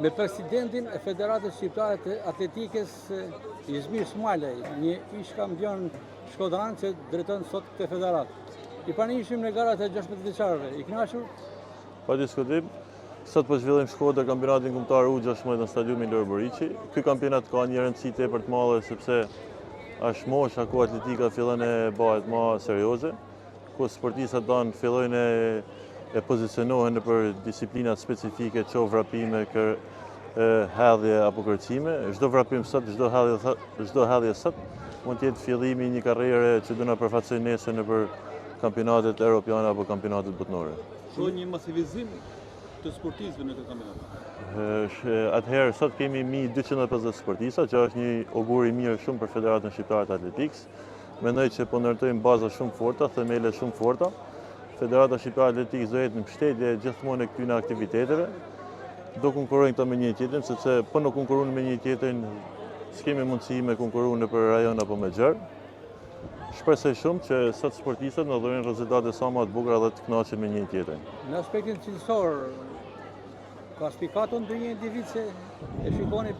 me presidentin e Federatës Shqiptare të Atletikës Izmir Smajlaj, një ish kampion shkodran që drejton sot këtë federatë. I pranishëm në garat e 16 vjeçarëve, i kënaqur? Pa diskutim. Sot po zhvillim Shkodër kampionatin kombëtar U16 në stadiumin Lori Boriçi. Ky kampionat ka një rëndësi tepër të madhe sepse është mosha ku atletika fillon e bëhet më serioze, ku sportistat tanë fillojnë e pozicionohen për disiplinat specifike, qo vrapime, hedhje apo kërcime. Çdo vrapim sot, çdo hedhje sot mund të jetë fillimi i një karriere që do na përfaqësojë nesër nëpër kampionatet europiane apo kampionatet botërore. Shoh një masivizim të sportistëve në këtë kampionat. Atëherë sot kemi 1250 sportista, që është një augur i mirë shumë për Federatën Shqiptare të Atletikës. Mendoj që po ndërtojmë baza shumë forta, themele shumë forta. Federata Shqiptare të Atletikës do jetë në mbështetje gjithmonë e këtyre aktiviteteve. Do konkurrojnë këta me një tjetrin, sepse po në konkurrojnë me një tjetrin, s'kemi mundësi me konkurru nëpër rajon apo me xher. Shpresoj shumë që sot sportistët në dhurojnë rezultate sa më të bukura dhe të kënaqur me një tjetrin. Në aspektin cilësor, ka spikatur ndonjë individ që e shikoni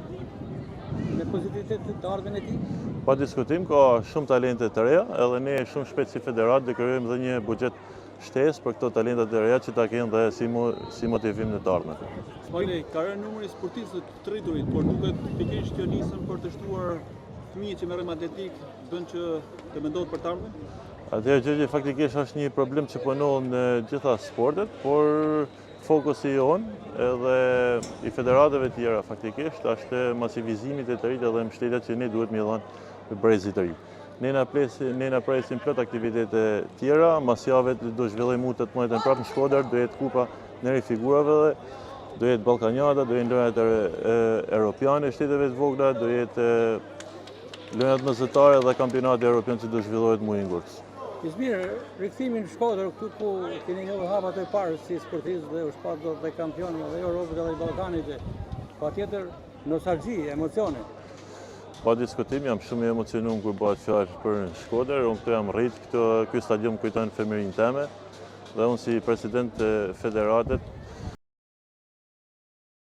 me pozitivitet të ardhmen e tij? Pa diskutim, ka shumë talente të reja, edhe ne shumë shpejt si federat dhe krijojmë dhe një buxhet shtesë për këto talente të reja që ta kenë dhe si motivim në të ardhmen. Smajlaj, ka rënë numri i sportistëve të rriturit, por duket pikërisht që nisën për të shtuar fëmijët që merren me atletik, bën që të mendohet për të ardhmen? Atëherë gjë faktikisht është një problem që punon në gjitha sportet, por fokusi jonë edhe i federatave tjera faktikisht është masivizimi të rit edhe mbështetja që ne duhet më dhënë brezit të ri. Ne na presin plot aktivitete tjera, mas javës do zhvillojmë U18 prapë në Shkodër, do jetë kupa në figurave dhe do jetë Ballkanjata, do jetë lojrat europiane shteteve të vogla, do jetë lojrat mesatare dhe kampionati europian që do zhvillohet muajin gurs. Izmir, rikthimi në Shkodër, këtu ku keni një hapat e parë si sportist dhe ushqatar dhe kampion dhe Europës dhe Ballkanit, patjetër nostalgji, emocione. Pa diskutim, jam shumë i emocionuar kur bëhet fjalë për Shkodër. Unë këtu jam rrit, ky stadium kujton femirinë time dhe unë si president të federatet